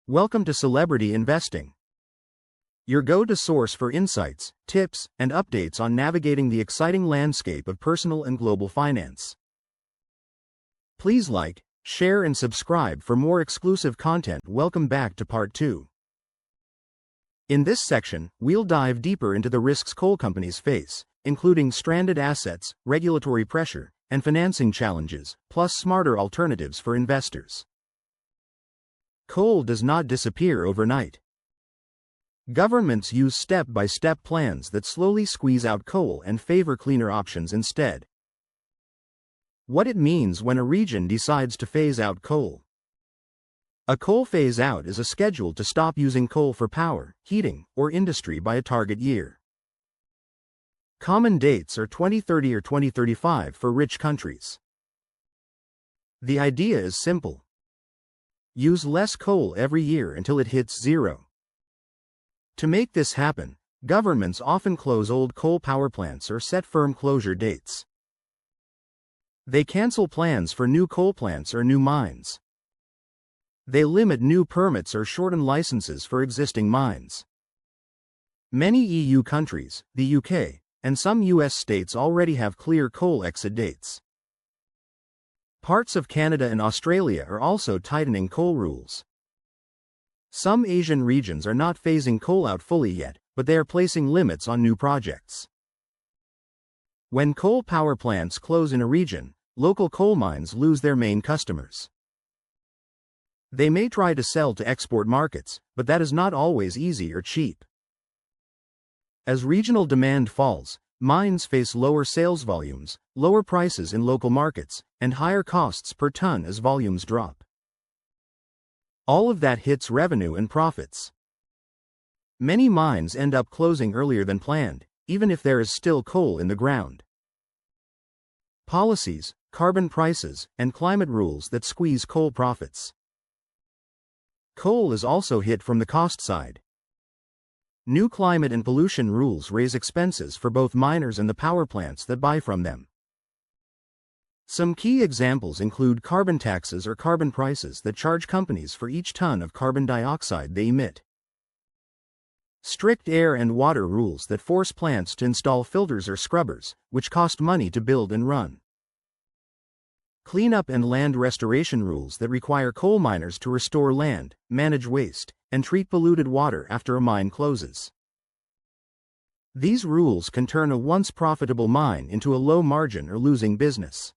Welcome to Celebrity Investing, your go-to source for insights, tips, and updates on navigating the exciting landscape of personal and global finance. Please like, share, and subscribe for more exclusive content. Welcome back to Part 2. In this section, we'll dive deeper into the risks coal companies face, including stranded assets, regulatory pressure, and financing challenges, plus smarter alternatives for investors. Coal does not disappear overnight. Governments use step-by-step plans that slowly squeeze out coal and favor cleaner options instead. What it means when a region decides to phase out coal. A coal phase-out is a schedule to stop using coal for power, heating, or industry by a target year. Common dates are 2030 or 2035 for rich countries. The idea is simple. Use less coal every year until it hits zero. To make this happen, governments often close old coal power plants or set firm closure dates. They cancel plans for new coal plants or new mines. They limit new permits or shorten licenses for existing mines. Many EU countries, the UK, and some US states already have clear coal exit dates. Parts of Canada and Australia are also tightening coal rules. Some Asian regions are not phasing coal out fully yet, but they are placing limits on new projects. When coal power plants close in a region, local coal mines lose their main customers. They may try to sell to export markets, but that is not always easy or cheap. As regional demand falls, mines face lower sales volumes, lower prices in local markets, and higher costs per ton as volumes drop. All of that hits revenue and profits. Many mines end up closing earlier than planned, even if there is still coal in the ground. Policies, carbon prices, and climate rules that squeeze coal profits. Coal is also hit from the cost side. New climate and pollution rules raise expenses for both miners and the power plants that buy from them. Some key examples include carbon taxes or carbon prices that charge companies for each ton of carbon dioxide they emit. Strict air and water rules that force plants to install filters or scrubbers, which cost money to build and run. Cleanup and land restoration rules that require coal miners to restore land, manage waste, and treat polluted water after a mine closes. These rules can turn a once profitable mine into a low-margin or losing business.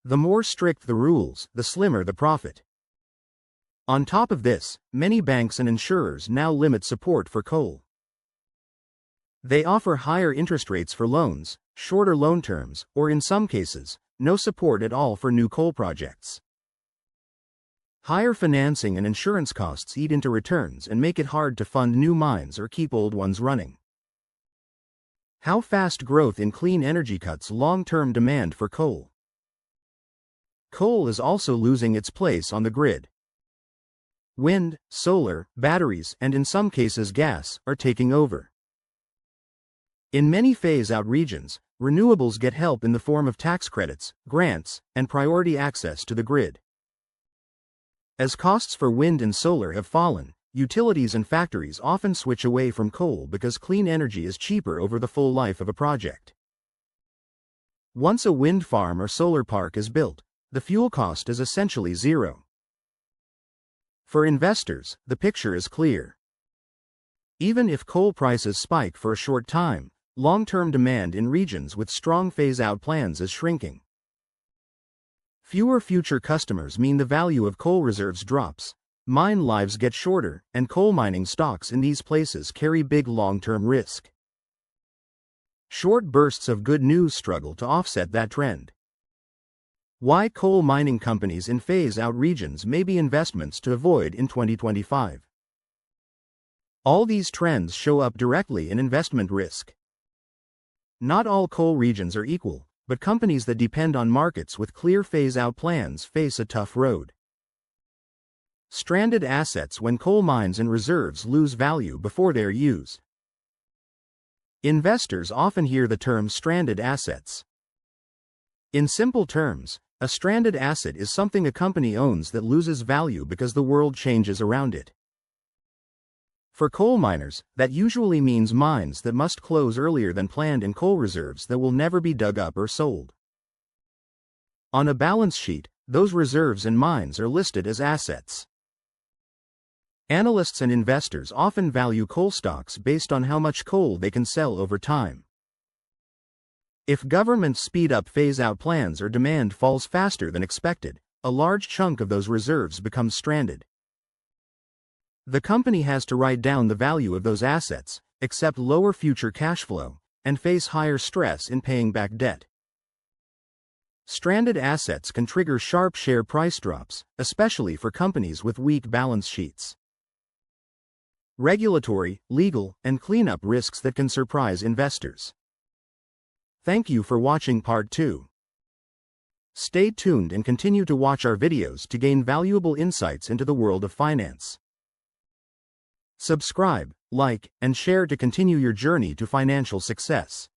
The more strict the rules, the slimmer the profit. On top of this, many banks and insurers now limit support for coal. They offer higher interest rates for loans, shorter loan terms, or in some cases, no support at all for new coal projects. Higher financing and insurance costs eat into returns and make it hard to fund new mines or keep old ones running. How fast growth in clean energy cuts long-term demand for coal. Coal is also losing its place on the grid. Wind, solar, batteries, and in some cases gas, are taking over. In many phase-out regions, renewables get help in the form of tax credits, grants, and priority access to the grid. As costs for wind and solar have fallen, utilities and factories often switch away from coal because clean energy is cheaper over the full life of a project. Once a wind farm or solar park is built, the fuel cost is essentially zero. For investors, the picture is clear. Even if coal prices spike for a short time, long-term demand in regions with strong phase-out plans is shrinking. Fewer future customers mean the value of coal reserves drops, mine lives get shorter, and coal mining stocks in these places carry big long-term risk. Short bursts of good news struggle to offset that trend. Why coal mining companies in phase-out regions may be investments to avoid in 2025. All these trends show up directly in investment risk. Not all coal regions are equal, but companies that depend on markets with clear phase-out plans face a tough road. Stranded assets when coal mines and reserves lose value before they're used. Investors often hear the term stranded assets. In simple terms, A stranded asset is something a company owns that loses value because the world changes around it. For coal miners, that usually means mines that must close earlier than planned and coal reserves that will never be dug up or sold. On a balance sheet, those reserves and mines are listed as assets. Analysts and investors often value coal stocks based on how much coal they can sell over time. If governments speed up phase-out plans or demand falls faster than expected, a large chunk of those reserves becomes stranded. The company has to write down the value of those assets, accept lower future cash flow, and face higher stress in paying back debt. Stranded assets can trigger sharp share price drops, especially for companies with weak balance sheets. Regulatory, legal, and cleanup risks that can surprise investors. Thank you for watching Part 2. Stay tuned and continue to watch our videos to gain valuable insights into the world of finance. Subscribe, like, and share to continue your journey to financial success.